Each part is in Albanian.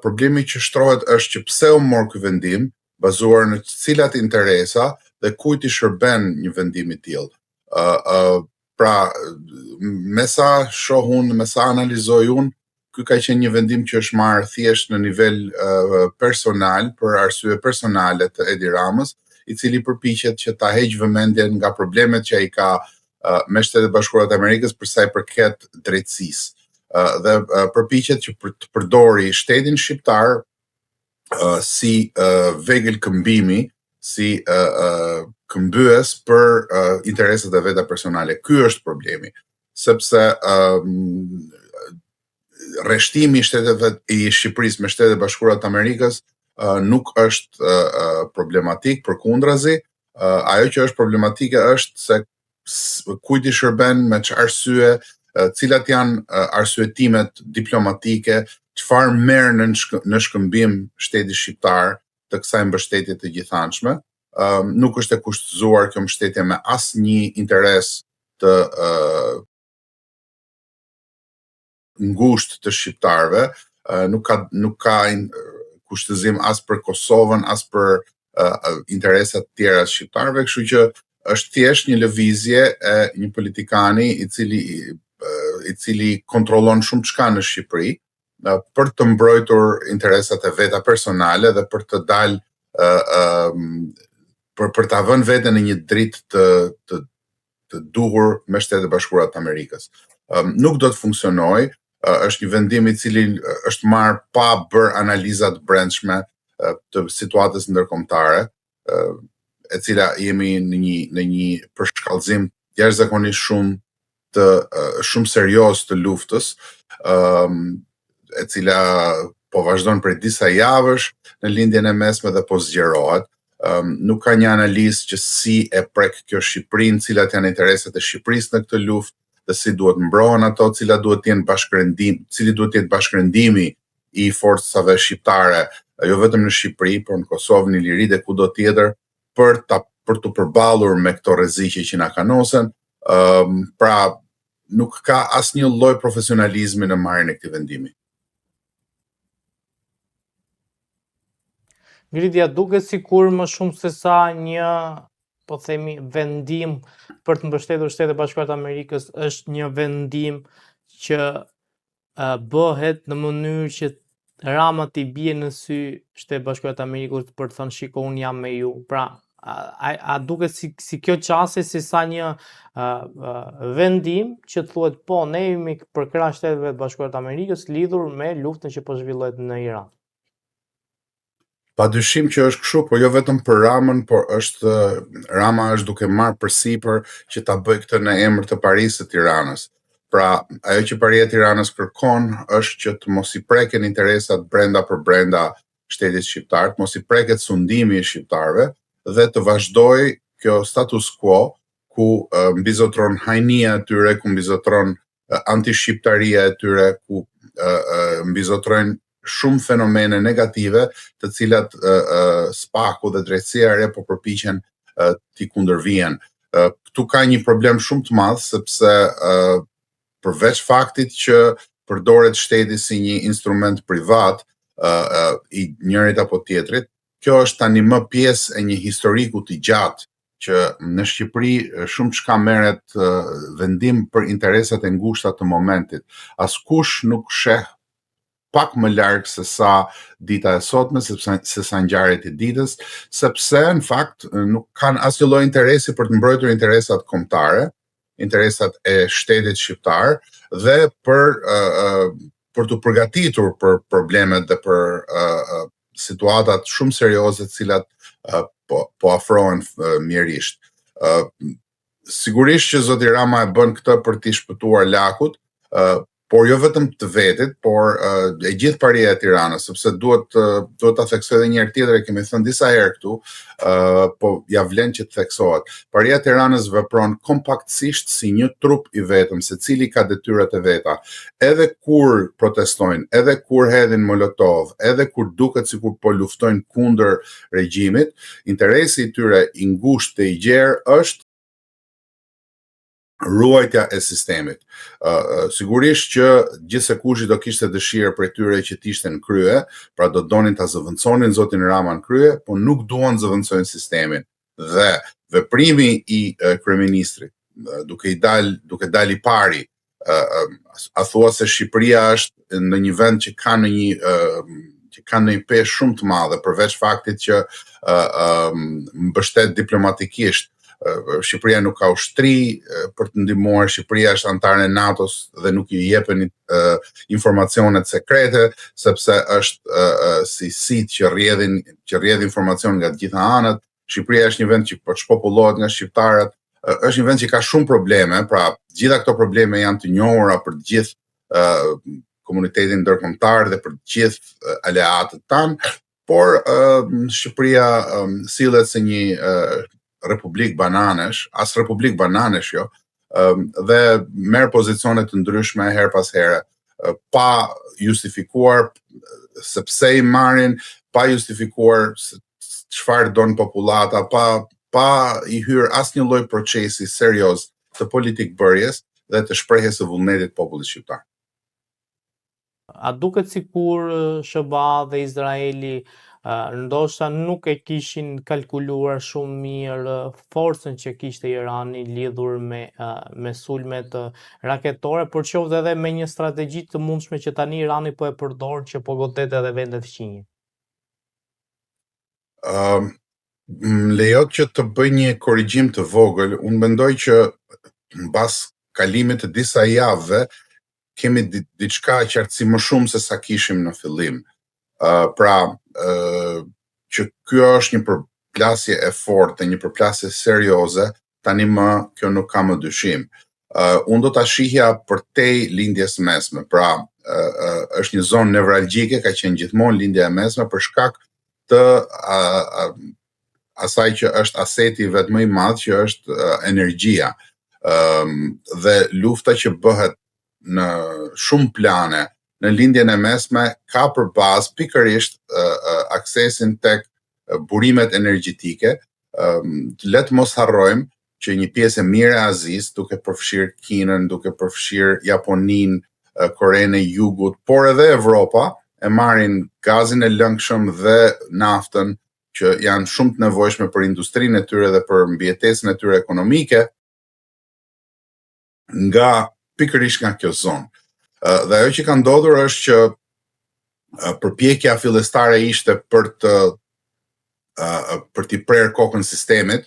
problemi që shtrohet është që pse u mor ky vendim, bazuar në cilat interesa dhe kujt i shërben një vendim i tillë. Pra, me sa shoh unë, me sa analizoj unë, ky ka qenë një vendim që është marrë thjesht në nivel personal, për arsye personale të Edi Ramës, i cili përpiqet që ta heqë vëmendjen nga problemet që ai ka me Shtetet Bashkuara të Amerikës për sa i përket drejtësisë. Dhe përpiqet që të përdori shtetin shqiptar si vegël këmbimi, si këmbyes për interesat e veta personale. Ky është problemi, sepse rreshtimi i Shqipërisë me Shtetet Bashkuara të Amerikës nuk është problematik, përkundrazi. Ajo që është problematike është se kujt i shërben, me çfarë arsye, cilat janë arsyetimet diplomatike, çfarë merr në shkëmbim shteti shqiptar të kësaj mbështetje të gjithanshme. Nuk është e kushtëzuar kjo mbështetje me asnjë interes të ngushtë të shqiptarëve, nuk ka kushtëzim as për Kosovën, as për interesat tjera të shqiptarëve, kështu që është thjesht një lëvizje e një politikani i cili kontrollon shumë çka në Shqipëri, për të mbrojtur interesat e veta personale dhe për të dalë për ta vënë veten në një dritë të duhur me Shtetet Bashkuara të Amerikës. Nuk do të funksionojë, është një vendim i cili është marrë pa bërë analiza të brendshme të situatës ndërkombëtare, e cila jemi në një përshkallëzim jashtëzakonisht shumë serioz të luftës, e cila po vazhdon për disa javësh në lindjen e mesme dhe po zgjerohet. Nuk ka një analizë që si e prek kjo Shqipërinë, cilat janë interesat e Shqipërisë në këtë luftë, dhe si duhet mbrohen ato, cili duhet të jetë bashkërendimi i forcave shqiptare, jo vetëm në Shqipëri, por në Kosovë, në Iliri dhe kudo tjetër, për të përballur me këto rreziqe që na kanosen. Pra, nuk ka asnjë lloj profesionalizmi në marrjen e këtij vendimi. Ngritja duket sikur më shumë se sa një, po themi, vendim për të mbështetur Shtetet Bashkuara të Amerikës është një vendim që bëhet në mënyrë që Rama t'i bie në sy Shtetet Bashkuara të Amerikës për të thënë shiko unë jam me ju. Pra, a duket si kjo qasje si sa një vendim që thuhet po ne jemi përkrah Shteteve Bashkuara të Amerikës lidhur me luftën që po zhvillohet në Iran. Padyshim që është kështu, por jo vetëm për Ramën, por Rama është duke marrë përsipër që ta bëjë këtë në emër të Parisë të Tiranës. Pra, ajo që Paria e Tiranës kërkon është që të mos i preken interesat brenda për brenda shtetit shqiptar, të mos i preket sundimi i shqiptarëve dhe të vazhdojë kjo status quo ku mbizotron hajnia e tyre, ku mbizotron antishqiptaria e tyre, ku mbizotrojnë shumë fenomene negative të cilat SPAK-u dhe drejtësia e re po përpiqen t'i kundërvijnë. Këtu ka një problem shumë të madh sepse përveç faktit që përdoret shteti si një instrument privat i njërit apo tjetrit, kjo është tani më pjesë e një historiku të gjatë që në Shqipëri shumë çka merret vendim për interesat e ngushta të momentit. Askush nuk sheh pak më larg se sa dita e sotme, se sa ngjarjet e ditës, sepse në fakt nuk kanë asnjë lloj interesi për të mbrojtur interesat kombëtare, interesat e shtetit shqiptar dhe për të përgatitur për problemet dhe për situatat shumë serioze të cilat po afrohen mjerisht. Sigurisht që zoti Rama e bën këtë për t'i shpëtuar lakut, por jo vetëm të vetit, por e gjithë Paria e Tiranës, sepse duhet ta theksoj edhe një herë tjetër, e kemi thënë disa herë këtu, po ja vlen që të theksohet. Paria e Tiranës vepron kompaktësisht si një trup i vetëm, secili ka detyrat e veta. Edhe kur protestojnë, edhe kur hedhin molotov, edhe kur duket sikur po luftojnë kundër regjimit, interesi i tyre i ngushtë dhe i gjerë është ruajtja e sistemit. Sigurisht që gjithse kush do kishte dëshirë prej tyre që t'ishte në krye, pra do donin ta zëvendësonin zotin Rama në krye, po nuk duan zëvendësojnë sistemin. Dhe veprimi i kryeministrit, duke dal i pari, a thua se Shqipëria është në një vend që ka në një peshë shumë të madhe, përveç faktit që mbështet diplomatikisht. Shqipëria nuk ka ushtri për të ndihmuar, Shqipëria është antare e NATO-s dhe nuk i jepen informacionet sekrete, sepse është si sit që rrjedh informacion nga të gjitha anët. Shqipëria është një vend që po çpopullohet nga shqiptarët, është një vend që ka shumë probleme, pra gjitha këto probleme janë të njohura për të gjithë komunitetin ndërkombëtar dhe për të gjithë aleatët tanë, por Shqipëria sillet se një republik bananesh, as republik bananesh jo, dhe merr pozicione të ndryshme her pas here, pa justifikuar sepse i marrin, pa justifikuar çfarë don popullata, pa i hyrë asnjë lloj procesi serioz të politik bërjes dhe të shprehjes së vullnetit popullit shqiptar. A duket sikur SBA dhe Izraeli ndoshta nuk e kishin kalkuluar shumë mirë forcën që kishte Irani lidhur me sulmet raketore, por qoftë edhe me një strategji të mundshme që tani Irani po e përdor që po godet edhe vendet fqinje. Lejot që të bëj një korrigjim të vogël, unë mendoj që mbas kalimit të disa javëve kemi diçka qartësi më shumë se sa kishim në fillim. Pra, që kjo është një përplasje e fortë, një përplasje serioze, tani më kjo nuk ka më dyshim. Unë do ta shihja përtej lindjes mesme, pra është një zonë nevralgjike, ka qenë gjithmonë lindja e mesme për shkak të asaj që është aseti vetë më i madh, që është energjia. Dhe lufta që bëhet në shumë plane në lindjen e mesme ka për bazë pikërisht aksesin tek burimet energjetike. Le të mos harrojmë që një pjesë e mirë e Azisë, duke përfshirë Kinën, duke përfshirë Japoninë, Korenë e Jugut, por edhe Evropa, e marrin gazin e lëngshëm dhe naftën që janë shumë të nevojshme për industrinë e tyre dhe për mbijetesën e tyre ekonomike, pikërisht nga kjo zonë. Dhe ajo që ka ndodhur është që përpjekja fillestare ishte për t'i prerë kokën sistemit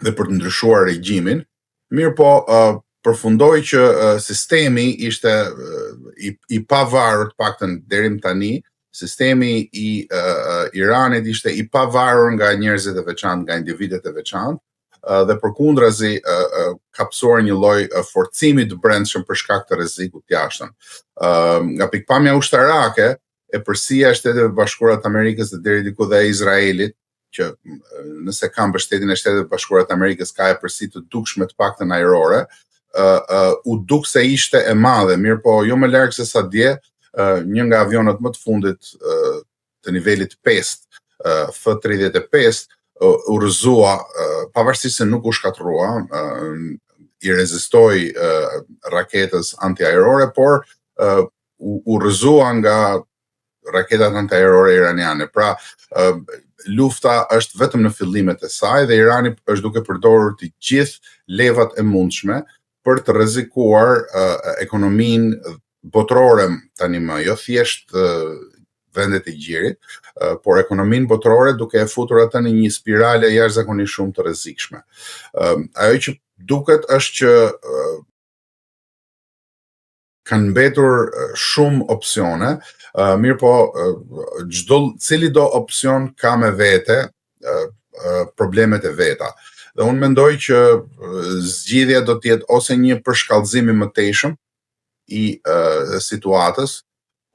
dhe për të ndryshuar regjimin, mirë po përfundoi që sistemi ishte i pavarur, të paktën deri më tani, sistemi i Iranit ishte i pavarur nga njerëzit e veçantë, nga individet e veçantë, dhe përkundrazi ka pësuar një lloj forcimi të brendshëm për shkak të rrezikut jashtëm. Nga pikpamja ushtarake, e përsia e Shteteve Bashkuara të Amerikës dhe deri diku dhe e Izraelit, që nëse ka mbështetjen e Shteteve Bashkuara të Amerikës ka e përsi të dukshme të paktën ajrore, u duk se ishte e madhe, mirë po jo më larg se sa dje, një nga avionët më të fundit të nivelit 5, F-35, u rrëzua, pavarësisht se nuk u shkatrua, i rezistoi raketës antiajrore, por u rrëzua nga raketat antiajrore iraniane. Pra, lufta është vetëm në fillimet e saj dhe Irani është duke përdorur të gjithë levat e mundshme për të rrezikuar ekonominë botërore tani më, jo thjesht vendet e gjirit, por ekonominë botërore duke e futur atë në një spirale jashtëzakonisht shumë të rrezikshme. Ajo që duket është që kanë mbetur shumë opsione, mirë po cili do opsion ka me vete problemet e veta. Dhe unë mendoj që zgjidhja do të jetë ose një përshkallëzim i mëtejshëm i situatës,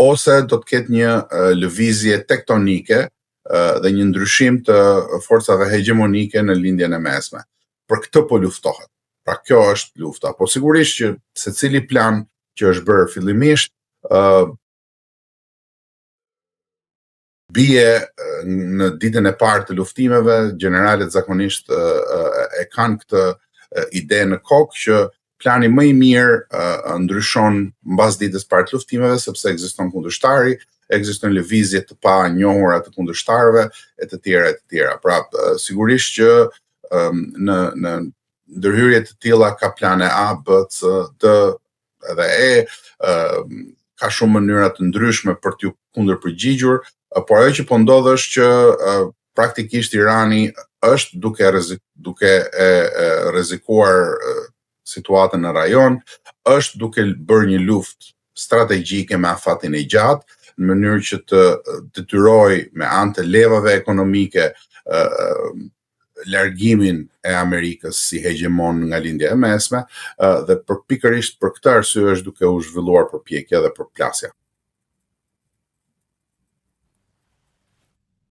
ose do të ketë një lëvizje tektonike dhe një ndryshim të forcave hegemonike në lindjen e mesme. Për këtë po luftohet. Pra kjo është lufta. Po sigurisht që secili plan që është bërë fillimisht bie në ditën e parë të luftimeve, generalet zakonisht e kanë këtë ide në kokë që plani më i mirë ndryshon mbas ditës parë të luftimeve, sepse ekziston kundërshtari, ekziston lëvizje të pa njohura të kundërshtarëve e të tjera e të tjera. Pra, sigurisht që në ndërhyrje të tilla ka plane A, B, C, D edhe E, ka shumë mënyra të ndryshme për t'ju kundërpërgjigjur, por ajo që po ndodh është që praktikisht Irani është duke rrezikuar situatën në rajon, është duke bërë një luftë strategjike me afatin e gjatë, në mënyrë që të detyrojë me anë të levave ekonomike largimin e Amerikës si hegemon nga lindja e mesme, dhe pikërisht për këtë arsye është duke u zhvilluar përpjekja dhe përplasja.